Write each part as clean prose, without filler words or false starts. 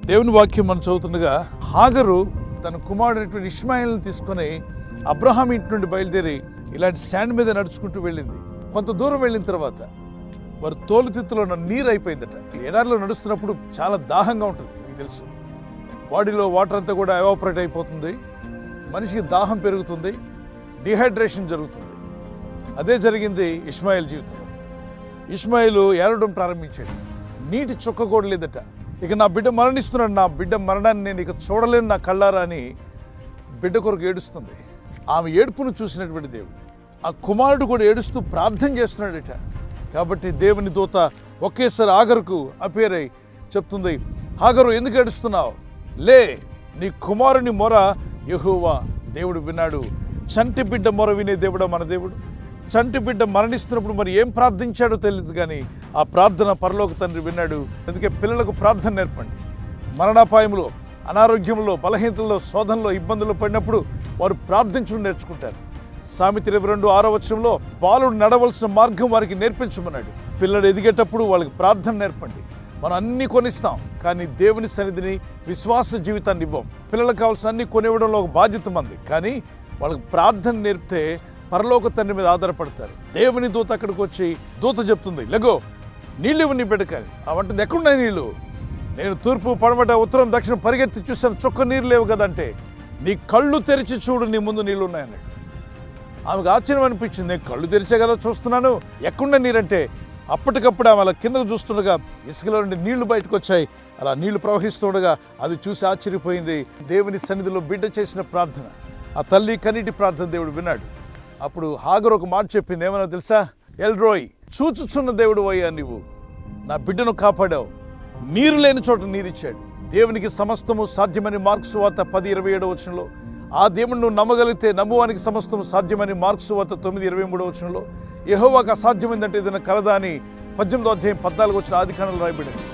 దేవుని వాక్యం మనం చదువుతుండగా హాగరు తన కుమారుడైనటువంటి ఇష్మాయిల్ని తీసుకొని అబ్రహాం ఇంటి నుండి బయలుదేరి ఇలాంటి శాండ్ మీద నడుచుకుంటూ వెళ్ళింది. కొంత దూరం వెళ్ళిన తర్వాత వారు తోలుతిత్తులో ఉన్న నీరు అయిపోయిందట. ఎడారిలో నడుస్తున్నప్పుడు చాలా దాహంగా ఉంటుంది, మీకు తెలుసు. బాడీలో వాటర్ అంతా కూడా ఎవాపరేట్ అయిపోతుంది, మనిషికి దాహం పెరుగుతుంది, డిహైడ్రేషన్ జరుగుతుంది. అదే జరిగింది ఇష్మాయిల్ జీవితంలో. ఇష్మాయిలు ఏడవడం ప్రారంభించాడు. నీటి చుక్క కూడా లేదట. ఇక నా బిడ్డ మరణిస్తున్నాడు, నా బిడ్డ మరణాన్ని నేను ఇక చూడలేను నా కళ్ళారా అని బిడ్డ కొరకు ఏడుస్తుంది. ఆమె ఏడుపును చూసినటువంటి దేవుడు ఆ కుమారుడు కూడా ఏడుస్తూ ప్రార్థన చేస్తున్నాడట. కాబట్టి దేవుని దూత ఒకేసారి హాగరుకు అపేర్ అయి చెప్తుంది, హాగరు ఎందుకు ఏడుస్తున్నావు? లే, నీ కుమారుని మొర యెహోవా దేవుడు విన్నాడు. చంటి బిడ్డ మొర వినే దేవుడా మన దేవుడు. చంటి బిడ్డ మరణిస్తున్నప్పుడు మరి ఏం ప్రార్థించాడో తెలియదు, కానీ ఆ ప్రార్థన పరలోక తండ్రి విన్నాడు. అందుకే పిల్లలకు ప్రార్థన నేర్పండి. మరణాపాయంలో, అనారోగ్యంలో, బలహీనతల్లో, శోధనలో, ఇబ్బందులు పడినప్పుడు వారు ప్రార్థించడం నేర్చుకుంటారు. సామెత 22:6 బాలుడు నడవలసిన మార్గం వారికి నేర్పించమన్నాడు. పిల్లలు ఎదిగేటప్పుడు వాళ్ళకి ప్రార్థన నేర్పండి. మనం అన్నీ కొనిస్తాం, కానీ దేవుని సన్నిధిని, విశ్వాస జీవితాన్ని ఇవ్వం. పిల్లలకు కావాల్సిన అన్ని కొనివ్వడంలో ఒక బాధ్యత మంది, కానీ వాళ్ళకి ప్రార్థన నేర్పితే పరలోక తండ్రి మీద ఆధారపడతారు. దేవుని దూత అక్కడికి వచ్చి దూత చెప్తుంది, లెగో నీళ్ళు ఇవ్వు నీ బిడ్డకాలి. అవంటుంది, ఎక్కడున్నాయి నీళ్ళు? నేను తూర్పు, పడమట, ఉత్తరం, దక్షిణం పరిగెత్తి చూశాను, చుక్క నీరు లేవు కదంటే, నీ కళ్ళు తెరిచి చూడు, నీ ముందు నీళ్ళు ఉన్నాయన్నాడు. ఆమెకు ఆశ్చర్యం అనిపించింది. నేను కళ్ళు తెరిచే కదా చూస్తున్నాను, ఎక్కడున్న నీరంటే అప్పటికప్పుడు ఆమె అలా కిందకు చూస్తుండగా ఇసుకలో నుండి నీళ్లు బయటకు వచ్చాయి. అలా నీళ్లు ప్రవహిస్తుండగా అది చూసి ఆశ్చర్యపోయింది. దేవుని సన్నిధిలో బిడ్డ చేసిన ప్రార్థన, ఆ తల్లి కన్నీటి ప్రార్థన దేవుడు విన్నాడు. అప్పుడు హాగరు ఒక మాట చెప్పింది, ఏమన్నా తెలుసా? ఎల్రోయ్, చూచుచున్న దేవుడు అయ్యా, నీవు నా బిడ్డను కాపాడావు, నీరు లేని చోట నీరిచ్చాడు. దేవునికి సమస్తము సాధ్యమని మార్క్స్ వార్త 10:27 ఆ దేవుడు నువ్వు నమ్మగలిగితే నమ్మువానికి సమస్తము సాధ్యమని మార్క్స్ వార్త 9:23 యెహోవాకు అసాధ్యమైందంటే ఏదైనా కలదా అని 18:14 ఆదికాండంలో రాయబడింది.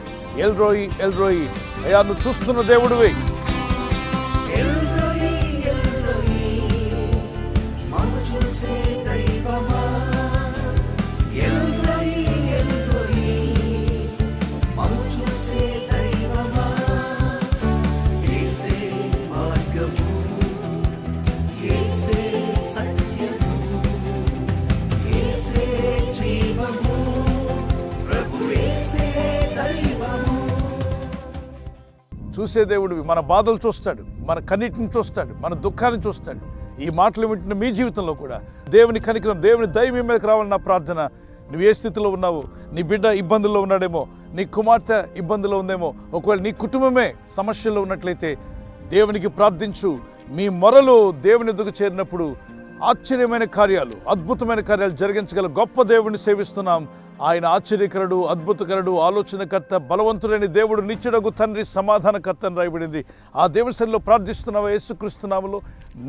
ఎల్రోయి, ఎల్రోయి, అయ్యా నువ్వు చూస్తున్న దేవుడివే. చూసే దేవుడివి. మన బాధలు చూస్తాడు, మన కన్నిటిని చూస్తాడు, మన దుఃఖాన్ని చూస్తాడు. ఈ మాటలు వింటున్న మీ జీవితంలో కూడా దేవుని కనికరం, దేవుని దయ మీ మీదకి రావాలని నా ప్రార్థన. నువ్వు ఏ స్థితిలో ఉన్నావు? నీ బిడ్డ ఇబ్బందుల్లో ఉన్నాడేమో, నీ కుమార్తె ఇబ్బందులో ఉందేమో, ఒకవేళ నీ కుటుంబమే సమస్యల్లో ఉన్నట్లయితే దేవునికి ప్రార్థించు. మీ మొరలు దేవుని ఎదుగు చేరినప్పుడు ఆశ్చర్యమైన కార్యాలు, అద్భుతమైన కార్యాలు జరిగించగల గొప్ప దేవుడిని సేవిస్తున్నాం. ఆయన ఆశ్చర్యకరుడు, అద్భుతకరుడు, ఆలోచనకర్త, బలవంతుడైన దేవుడు, నిత్యుడగు తండ్రి, సమాధానకర్త అని రాయబడింది. ఆ దేవుని సన్నిధిలో ప్రార్థిస్తున్నావా? యేసుక్రీస్తు నామములో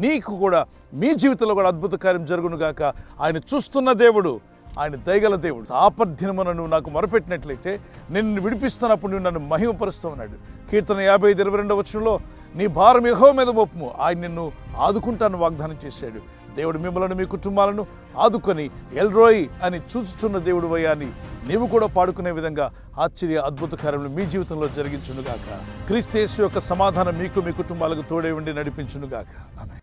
నీకు కూడా, మీ జీవితంలో కూడా అద్భుత కార్యం జరుగునుగాక. ఆయన చూస్తున్న దేవుడు, ఆయన దయగల దేవుడు. ఆపద్దినమున నువ్వు నాకు మొరపెట్టినట్లయితే నిన్ను విడిపిస్తున్నప్పుడు నువ్వు నన్ను మహిమపరుస్తూ ఉన్నాడు. కీర్తన 55:22 నీ భారం యెహోవా మీద మోపుము, ఆయన నిన్ను ఆదుకుంటాను వాగ్దానం చేశాడు. దేవుడు మిమ్మల్ని, మీ కుటుంబాలను ఆదుకొని ఎల్రోయి అని చూచుచున్న దేవుడు అయ్యా అని నీవు కూడా పాడుకునే విధంగా ఆశ్చర్య అద్భుత కార్యములు మీ జీవితంలో జరిగించునుగాక. క్రీస్తు యేసు యొక్క సమాధానం మీకు, మీ కుటుంబాలకు తోడే ఉండి నడిపించునుగాక. ఆమేన్.